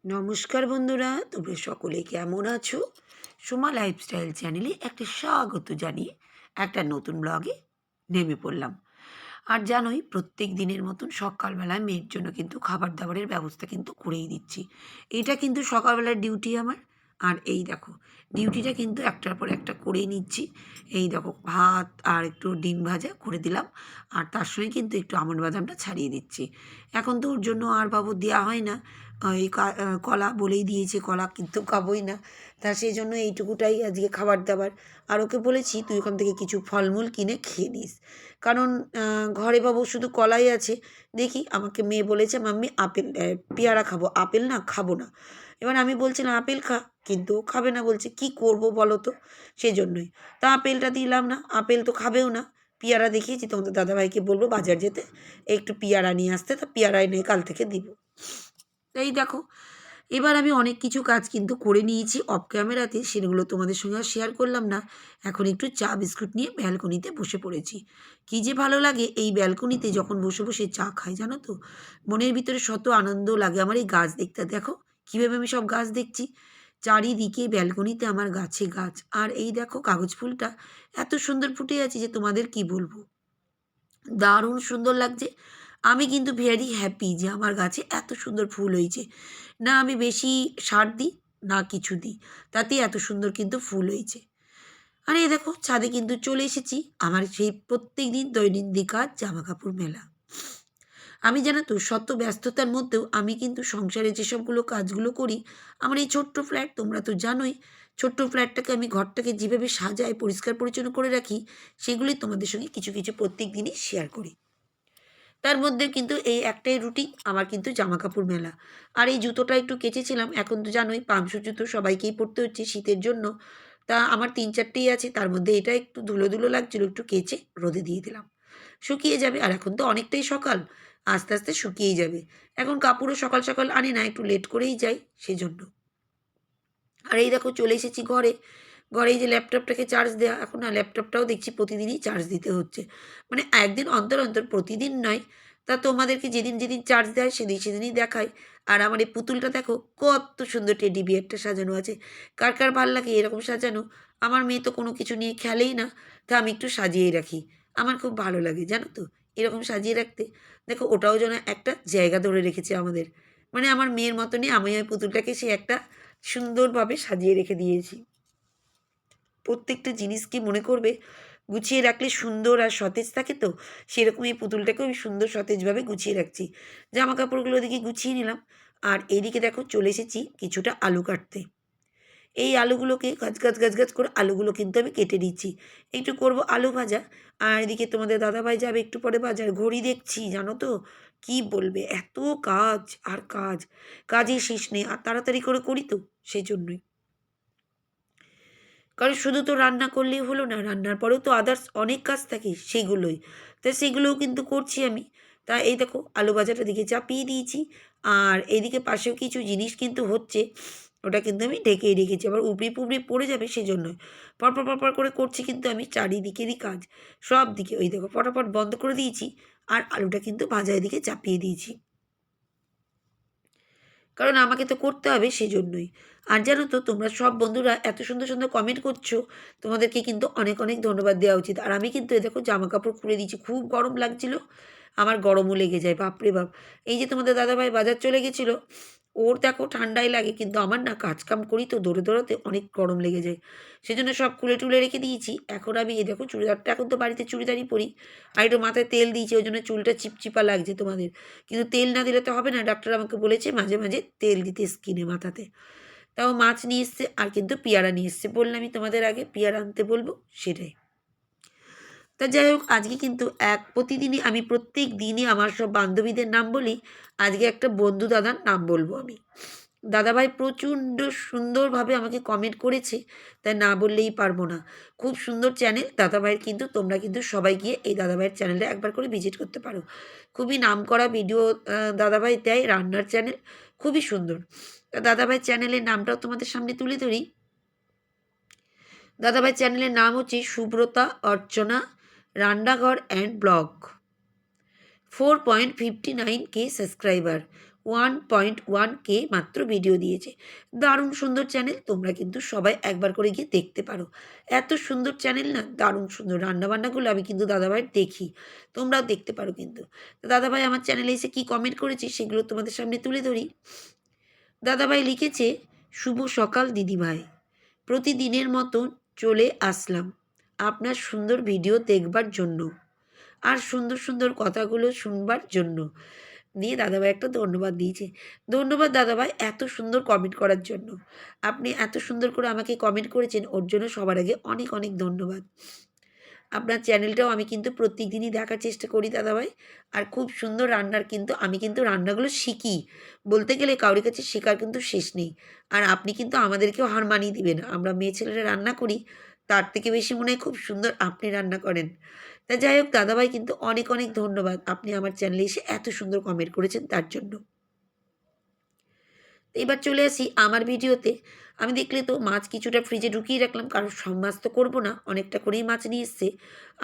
নমস্কার বন্ধুরা, তোমরা সকলে কেমন আছো? সোমা লাইফস্টাইল চ্যানেলে একটা স্বাগত জানিয়ে একটা নতুন ব্লগে নেমে পড়লাম। আর জানোই প্রত্যেক দিনের মতন সকালবেলায় মেয়ের জন্য কিন্তু খাবার দাবারের ব্যবস্থা কিন্তু করেই দিচ্ছি। এটা কিন্তু সকালবেলার ডিউটি আমার। আর এই দেখো, ডিউটিটা কিন্তু একটার পর একটা করেই নিচ্ছি। এই দেখো, ভাত আর একটু ডিম ভাজা করে দিলাম, আর তার সঙ্গে কিন্তু একটু আমন্ড বাদামটা ছাড়িয়ে দিচ্ছি। এখন তো ওর জন্য আর বাবু দেওয়া হয় না, এই কলা বলেই দিয়েছে, কলা কিন্তু খাবোই না। তা সেই জন্য এইটুকুটাই আজকে খাবার দাবার। আর ওকে বলেছি তুই ওখান থেকে কিছু ফলমূল কিনে খেয়ে নিস, কারণ ঘরে বাবু শুধু কলাই আছে। দেখি, আমাকে মেয়ে বলেছে মাম্মি আপেল পেয়ারা খাবো, আপেল না খাবো না। এবার আমি বলছিলাম আপেল খা, কিন্তু ও খাবে না, বলছে কি করব বলো তো। সেই জন্যই তা আপেলটা দিলাম না, আপেল তো খাবেও না। পেয়ারা দেখিয়েছি, তোমাদের দাদাভাইকে বলবো বাজার যেতে একটু পেয়ারা নিয়ে আসতে, তা পেয়ারা এনে কাল থেকে দিব। এই দেখো, এবার আমি অনেক কিছু কাজ কিন্তু করে নিয়েছি অফ ক্যামেরাতে, সেগুলো তোমাদের সঙ্গে আর শেয়ার করলাম না। এখন একটু চা বিস্কুট নিয়ে ব্যালকনিতে বসে পড়েছি। কী যে ভালো লাগে এই ব্যালকনিতে যখন বসে বসে চা খাই, জানো তো। মনের ভিতরে শত আনন্দ লাগে আমার এই গাছ দেখতে। দেখো কীভাবে আমি সব গাছ দেখছি, চারিদিকে ব্যালকনিতে আমার গাছে গাছ। আর এই দেখো কাগজ ফুলটা এত সুন্দর ফুটে আছে যে তোমাদের কি বলবো, দারুণ সুন্দর লাগছে। আমি কিন্তু ভেরি হ্যাপি যে আমার গাছে এত সুন্দর ফুল হয়েছে। না আমি বেশি সার দিই, না কিছু দিই, তাতেই এত সুন্দর কিন্তু ফুল হয়েছে। আর এই দেখো ছাদে কিন্তু চলে এসেছি, আমার সেই প্রত্যেক দিন দৈনন্দিন কাজ জামা কাপড় মেলা। আমি জানো তো শত ব্যস্ততার মধ্যেও আমি কিন্তু সংসারে যেসবগুলো কাজগুলো করি, আমার এই ছোট্ট ফ্ল্যাট তোমরা তো জানোই, ছোট্ট ফ্ল্যাটটাকে আমি ঘরটাকে যেভাবে সাজাই পরিষ্কার পরিচ্ছন্ন করে রাখি, সেগুলি তোমাদের সঙ্গে কিছু কিছু প্রত্যেক দিনই শেয়ার করি। তার মধ্যে কিন্তু এই একটাই রুটিন আমার, কিন্তু জামাকাপড় মেলা। আর এই জুতোটা একটু কেচেছিলাম, এখন তো জানোই পামশু জুতো সবাইকেই পরতে হচ্ছে শীতের জন্য। তা আমার ৩-৪টেই আছে, তার মধ্যে এটা একটু ধুলো ধুলো লাগছিলো, একটু কেচে রোদে দিয়ে দিলাম, শুকিয়ে যাবে। আর এখন তো অনেকটাই সকাল, আস্তে আস্তে শুকিয়েই যাবে। এখন কাপড়ও সকাল সকাল আনি না, একটু লেট করেই যাই সেজন্য। আর এই দেখো চলে এসেছি ঘরে। ঘরে এই যে ল্যাপটপটাকে চার্জ দেওয়া, এখন না ল্যাপটপটাও দেখছি প্রতিদিনই চার্জ দিতে হচ্ছে। মানে একদিন অন্তর অন্তর, প্রতিদিন নয়। তা তোমাদেরকে যেদিন যেদিন চার্জ দেয় সেদিন সেদিনই দেখায়। আর আমার এই পুতুলটা দেখো কত সুন্দর টেডি বিয়ারটা সাজানো আছে। কার কার ভাল লাগে এরকম সাজানো? আমার মেয়ে তো কোনো কিছু নিয়ে খেলেই না, তা আমি একটু সাজিয়েই রাখি। আমার খুব ভালো লাগে জানো তো এরকম সাজিয়ে রাখতে। দেখো ওটাও যেন একটা জায়গা ধরে রেখেছে আমাদের। মানে আমার মেয়ের মতনই আমি ওই পুতুলটাকে সে একটা সুন্দরভাবে সাজিয়ে রেখে দিয়েছি। প্রত্যেকটা জিনিসকে মনে করবে গুছিয়ে রাখলে সুন্দর আর সতেজ থাকে, তো সেরকম এই পুতুলটাকেও আমি সুন্দর সতেজভাবে গুছিয়ে রাখছি। জামা কাপড়গুলো ওদিকে গুছিয়ে নিলাম, আর এইদিকে দেখো চলে এসেছি কিছুটা আলু কাটতে। এই আলুগুলোকে গাছ গাছ গাছ গাছ করে আলুগুলো কিন্তু আমি কেটে দিচ্ছি, একটু করব আলু ভাজা। আর এদিকে তোমাদের দাদাভাই যাবে একটু পরে বাজার। ঘড়ি দেখছি জানো তো, কি বলবে, এত কাজ আর কাজ, কাজের শেষ নেই। আর তাড়াতাড়ি করে করি তো সেই জন্যই, কারণ শুধু তো রান্না করলেই হলো না, রান্নার পরেও তো আদার্স অনেক কাজ থাকে সেগুলোই। তা সেগুলোও কিন্তু করছি আমি। তা এই দেখো আলু ভাজাটা দিকে চাপিয়ে দিয়েছি, আর এইদিকে পাশেও কিছু জিনিস কিন্তু হচ্ছে, ওটা কিন্তু আমি ঢেকেই রেখেছি, আবার উপড়ে পুবড়ে পড়ে যাবে সেজন্যই। পরপর পরপর করে করছি কিন্তু আমি চারিদিকেরই কাজ, সব দিকে। ওই দেখো ফটাফট বন্ধ করে দিয়েছি, আর আলুটা কিন্তু ভাজা এদিকে চাপিয়ে দিয়েছি, কারণ আমাকে তো করতে হবে সেজন্যই। আর জানো তো তোমরা সব বন্ধুরা এত সুন্দর সুন্দর কমেন্ট করছো, তোমাদেরকে কিন্তু অনেক অনেক ধন্যবাদ দেওয়া উচিত। আর আমি কিন্তু দেখো জামা কাপড় খুলে দিয়েছি, খুব গরম লাগছিল, আমার গরমও লেগে যায় বাপরে বাপ। এই যে তোমাদের দাদাভাই বাজার চলে গেছিলো, ওর দেখো ঠান্ডাই লাগে, কিন্তু আমার না কাজকাম করি তো দৌড়ে দৌড়াতে অনেক গরম লেগে যায়, সেজন্য সব খুলে টুলে রেখে দিয়েছি। এখন আমি এই দেখো চুড়িদারটা, এখন তো বাড়িতে চুড়িদারই পরি, আর একটু মাথায় তেল দিয়েছি, ওই জন্য চুলটা চিপচিপা লাগছে তোমাদের। কিন্তু তেল না দিলে তো হবে না, ডাক্তার আমাকে বলেছে মাঝে মাঝে তেল দিতে স্কিনে, মাথাতে। তাও মাছ নিয়ে এসছে, আর কিন্তু পেয়ারা নিয়ে এসছে, বললামই তোমাদের আগে পেয়ারা আনতে বলবো, সেটাই। তা যাই হোক, আজকে কিন্তু প্রতিদিনই আমি প্রত্যেক দিনই আমার সব বান্ধবীদের নাম বলি, আজকে একটা বন্ধু দাদার নাম বলবো আমি। দাদাভাই প্রচণ্ড সুন্দরভাবে আমাকে কমেন্ট করেছে, তাই না বললেই পারবো না। খুব সুন্দর চ্যানেল দাদাভাইয়ের, কিন্তু তোমরা কিন্তু সবাই গিয়ে এই দাদাভাইয়ের চ্যানেলটা একবার করে ভিজিট করতে পারো। খুবই নামকরা ভিডিও দাদাভাই দেয়, রান্নার চ্যানেল, খুবই সুন্দর। তা দাদাভাইয়ের চ্যানেলের নামটাও তোমাদের সামনে তুলে ধরি। দাদাভাই চ্যানেলের নাম হচ্ছে সুব্রতা অর্চনা রান্নাঘর and blog. 4.59K subscriber. 1.1K মাত্র ভিডিও দিয়েছে। দারুণ সুন্দর চ্যানেল, তোমরা কিন্তু সবাই একবার করে গিয়ে দেখতে পারো। এত সুন্দর চ্যানেল না, দারুণ সুন্দর রান্নাবান্নাগুলো আমি কিন্তু দাদাভাইয়ের দেখি, তোমরাও দেখতে পারো কিন্তু। তো দাদাভাই আমার চ্যানেলে এসে কী কমেন্ট করেছে সেগুলো তোমাদের সামনে তুলে ধরি। দাদাভাই লিখেছে, শুভ সকাল দিদিভাই, প্রতিদিনের মতন চলে আসলাম আপনার সুন্দর ভিডিও দেখবার জন্য আর সুন্দর সুন্দর কথাগুলো শুনবার জন্য। দিয়ে দাদাভাই একটা ধন্যবাদ দিয়েছে। ধন্যবাদ দাদাভাই এত সুন্দর কমেন্ট করার জন্য। আপনি এত সুন্দর করে আমাকে কমেন্ট করেছেন, ওর জন্য সবার আগে অনেক অনেক ধন্যবাদ। আপনার চ্যানেলটাও আমি কিন্তু প্রত্যেক দিনই দেখার চেষ্টা করি দাদাভাই। আর খুব সুন্দর রান্নার কিন্তু আমি কিন্তু রান্নাগুলো শিখি। বলতে গেলে কারোর কাছে শেখার কিন্তু শেষ নেই। আর আপনি কিন্তু আমাদেরকেও হার মানিয়ে দিবেন। আমরা মেয়ে ছেলেরা রান্না করি, তার থেকে বেশি মনে হয় খুব সুন্দর আপনি রান্না করেন। তা যাই হোক দাদাভাই কিন্তু অনেক অনেক ধন্যবাদ। আপনি আমার চ্যানেলে এসে এত সুন্দর কমেন্ট করেছেন তার জন্য। তো এবার চলে আসি আমার ভিডিওতে। আমি দেখলে তো মাছ কিছুটা ফ্রিজে ঢুকিয়ে রাখলাম, কারণ সব মাছ তো করবো না, অনেকটা করেই মাছ নিয়ে এসছে।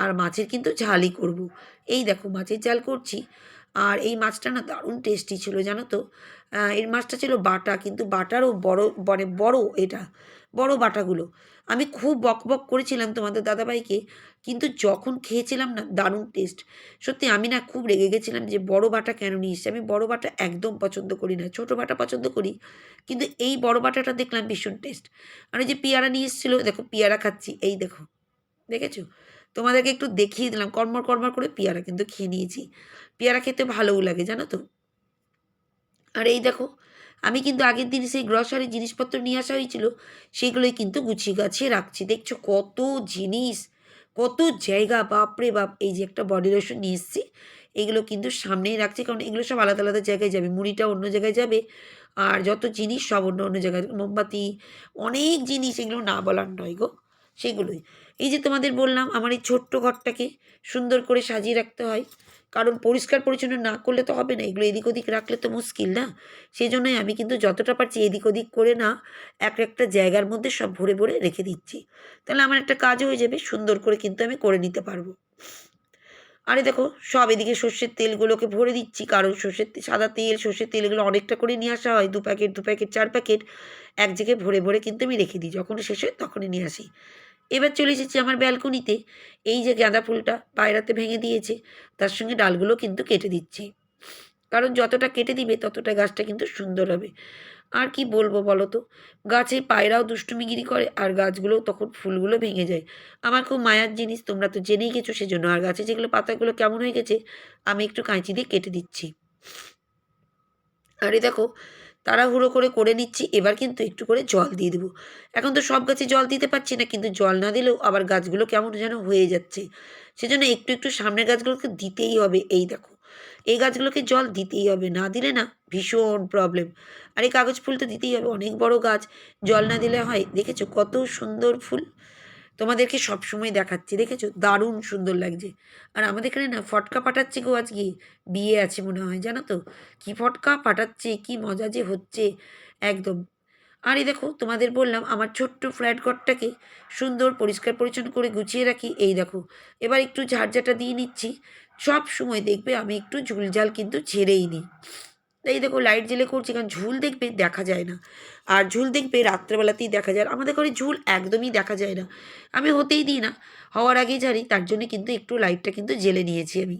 আর মাছের কিন্তু ঝালই করব। এই দেখো মাছের ঝাল করছি। আর এই মাছটা না দারুণ টেস্টি ছিল জানো তো। এর মাছটা ছিল বাটা, কিন্তু বাটারও বড়, মানে বড় এটা, বড় বাটাগুলো। আমি খুব বকবক করেছিলাম তোমাদের দাদাভাইকে, কিন্তু যখন খেয়েছিলাম না দারুণ টেস্ট। সত্যি আমি না খুব রেগে গেছিলাম যে বড় বাটা কেন নিয়ে এসেছে। আমি বড় বাটা একদম পছন্দ করি না, ছোটো বাটা পছন্দ করি। কিন্তু এই বড় বাটাটা দেখলাম ভীষণ টেস্ট। আর ওই যে পেয়ারা নিয়ে এসেছিলো, দেখো পেয়ারা খাচ্ছি, এই দেখো, দেখেছো? তোমাদেরকে একটু দেখিয়ে দিলাম, কড়মড় কড়মড় করে পেয়ারা কিন্তু খেয়ে নিয়েছি। পেয়ারা খেতে ভালোও লাগে জানো তো। আর এই দেখো, আমি কিন্তু আগের দিন সেই গ্রসারি জিনিসপত্র নিয়ে আসা হয়েছিল, সেগুলোই কিন্তু গুছিয়ে গাছিয়ে রাখছি। দেখছো কত জিনিস, কত জায়গা, বাপরে বাপ। এই যে একটা বডি লোশন নিয়ে এসেছি, এগুলো কিন্তু সামনেই রাখছি, কারণ এগুলো সব আলাদা আলাদা জায়গায় যাবে। মুড়িটা অন্য জায়গায় যাবে, আর যত জিনিস সব অন্য অন্য জায়গায়, মোমবাতি, অনেক জিনিস, এগুলো না বলার নয় গো, সেগুলোই। এই যে তোমাদের বললাম আমার এই ছোট্ট ঘরটাকে সুন্দর করে সাজিয়ে রাখতে হয়, কারণ পরিষ্কার পরিচ্ছন্ন না করলে তো হবে না, এগুলো এদিক ওদিক রাখলে তো মুশকিল না। সেই জন্যই আমি কিন্তু যতটা পারছি এদিক ওদিক করে না, এক একটা জায়গার মধ্যে সব ভরে ভরে রেখে দিচ্ছি। তাহলে আমার একটা কাজ হয়ে যাবে, সুন্দর করে কিন্তু আমি করে নিতে পারবো। আরে দেখো, সব এদিকে সর্ষের তেলগুলোকে ভরে দিচ্ছি, কারণ সাদা তেল, সর্ষের তেল এগুলো অনেকটা করে নিয়ে আসা হয়, 2 প্যাকেট 2 প্যাকেট 4 প্যাকেট এক জায়গায় ভরে ভরে কিন্তু আমি রেখে দিই, যখন শেষ হয় তখনই নিয়ে আসি। এবার চলে এসেছি আমার ব্যালকনিতে। এই যে গাঁদা ফুলটা পায়রাতে ভেঙে দিয়েছে, তার সঙ্গে ডালগুলো কিন্তু কেটে দিচ্ছি, কারণ যতটা কেটে দিবে ততটা গাছটা কিন্তু সুন্দর হবে। আর কি বলবো বলো তো, গাছে পায়রাও দুষ্টুমিগিরি করে, আর গাছগুলোও তখন ফুলগুলো ভেঙে যায়। আমার খুব মায়ার জিনিস, তোমরা তো জেনেই গেছো সেজন্য। আর গাছে যেগুলো পাতাগুলো কেমন হয়ে গেছে, আমি একটু কাঁচি দিয়ে কেটে দিচ্ছি। আর এই দেখো, তাড়াহুড়ো করে করে নিচ্ছি। এবার কিন্তু একটু করে জল দিয়ে দেবো। এখন তো সব গাছে জল দিতে পারছি না, কিন্তু জল না দিলেও আবার গাছগুলো কেমন যেন হয়ে যাচ্ছে। সেজন্য একটু একটু সামনের গাছগুলোকে দিতেই হবে। এই দেখো, এই গাছগুলোকে জল দিতেই হবে, না দিলে না ভীষণ প্রবলেম। আর এই কাগজ ফুল তো দিতেই হবে, অনেক বড় গাছ, জল না দিলে হয়? দেখেছো কত সুন্দর ফুল, তোমাদেরকে সবসময় দেখাচ্ছি, দেখেছো দারুণ সুন্দর লাগছে। আর আমাদের এখানে না ফটকা ফাটাচ্ছে গো, আজকে বিয়ে আছে মনে হয় জানো তো, কি ফটকা ফাটাচ্ছে, কি মজা যে হচ্ছে একদম। আর এই দেখো, তোমাদের বললাম আমার ছোট্ট ফ্ল্যাট ঘরটাকে সুন্দর পরিষ্কার পরিচ্ছন্ন করে গুছিয়ে রাখি। এই দেখো, এবার একটু ঝাড়ঝাঁটা দিয়ে নিচ্ছি। সব সময় দেখবে আমি একটু ঝুলঝাল কিন্তু ঝেড়েই নিই। এই দেখো লাইট জ্বেলে করছি, কারণ ঝুল দেখবে দেখা যায় না, আর ঝুল দেখবে রাত্রেবেলাতেই দেখা যায়। আর আমাদের ঘরে ঝুল একদমই দেখা যায় না, আমি হতেই দিই না, হওয়ার আগেই জানি, তার জন্য কিন্তু একটু লাইটটা কিন্তু জ্বেলে নিয়েছি আমি।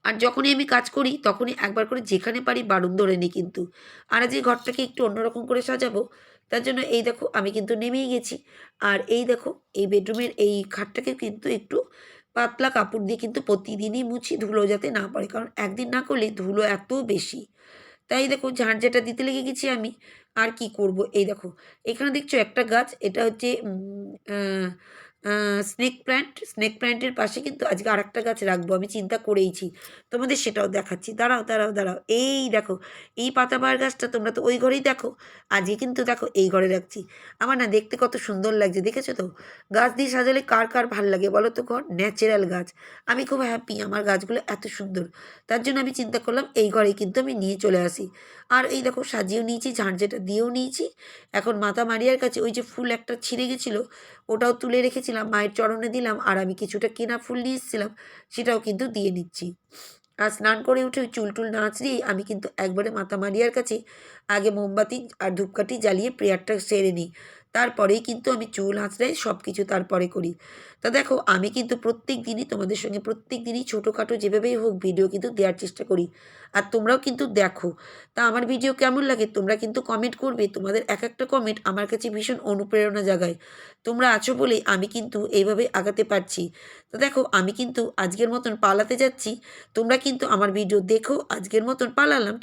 আর যখনই আমি কাজ করি তখনই একবার করে যেখানে পারি বারুণ ধরে নিই কিন্তু। আর আজ এই ঘরটাকে একটু অন্যরকম করে সাজাবো, তার জন্য এই দেখো আমি কিন্তু নেমেই গেছি। আর এই দেখো, এই বেডরুমের এই খাটটাকে কিন্তু একটু পাতলা কাপড় দিয়ে কিন্তু প্রতিদিনই মুছি, ধুলো যাতে না পড়ে, কারণ একদিন না করলে ধুলো এত বেশি। তাই দেখো ঝাড়ঝাঁটা দিতে লেগে গেছি আমি। আর কি করব, এই দেখো এখানে দেখছো একটা গাছ, এটা হচ্ছে স্নেক প্ল্যান্টের পাশে কিন্তু আজকে আরেকটা গাছ রাখবো, আমি চিন্তা করেইছি। তোমাদের সেটাও দেখাচ্ছি, দাঁড়াও দাঁড়াও দাঁড়াও। এই দেখো, এই পাতাবাহার গাছটা তোমরা তো ওই ঘরেই দেখো, আজকে কিন্তু দেখো এই ঘরে রাখছি। আমার না দেখতে কত সুন্দর লাগছে, দেখেছো তো? গাছ দিয়ে সাজালে কার কার ভাল লাগে বলো তো? ঘর ন্যাচারাল গাছ, আমি খুব হ্যাপি আমার গাছগুলো এত সুন্দর। তার জন্য আমি চিন্তা করলাম এই ঘরে কিন্তু আমি নিয়ে চলে আসি। আর এই দেখো সাজিয়েও নিয়েছি, ঝাড়ঝাঁটা দিয়েও নিয়েছি। এখন মাতা মারিয়ার কাছে ওই যে ফুল একটা ছিঁড়ে গেছিলো, ওটাও তুলে রেখেছিলাম, মায়ের চরণে দিলাম। আর আমি কিছুটা কেনা ফুল নিয়ে এসেছিলাম, সেটাও কিন্তু দিয়ে নিচ্ছি। আর স্নান করে উঠে ওই চুল টুল না আঁচড়িয়েই আমি কিন্তু একবারে মাতা মারিয়ার কাছে আগে মোমবাতি আর ধূপকাঠি জ্বালিয়ে প্রেয়ারটা সেরে নিই। তারপরেই কিন্তু আমি চুল আঁচড়াই, সব কিছু তারপরে করি। তা দেখো আমি কিন্তু প্রত্যেক দিনই তোমাদের সঙ্গে প্রত্যেক দিনই ছোটোখাটো যেভাবেই হোক ভিডিও কিন্তু দেওয়ার চেষ্টা করি। আর তোমরাও কিন্তু দেখো। তা আমার ভিডিও কেমন লাগে তোমরা কিন্তু কমেন্ট করবে। তোমাদের এক একটা কমেন্ট আমার কাছে ভীষণ অনুপ্রেরণা জাগায়। তোমরা আছো বলেই আমি কিন্তু এইভাবে আগাতে পারছি। তো দেখো আমি কিন্তু আজকের মতন পালাতে যাচ্ছি। তোমরা কিন্তু আমার ভিডিও দেখো। আজকের মতন পালালাম।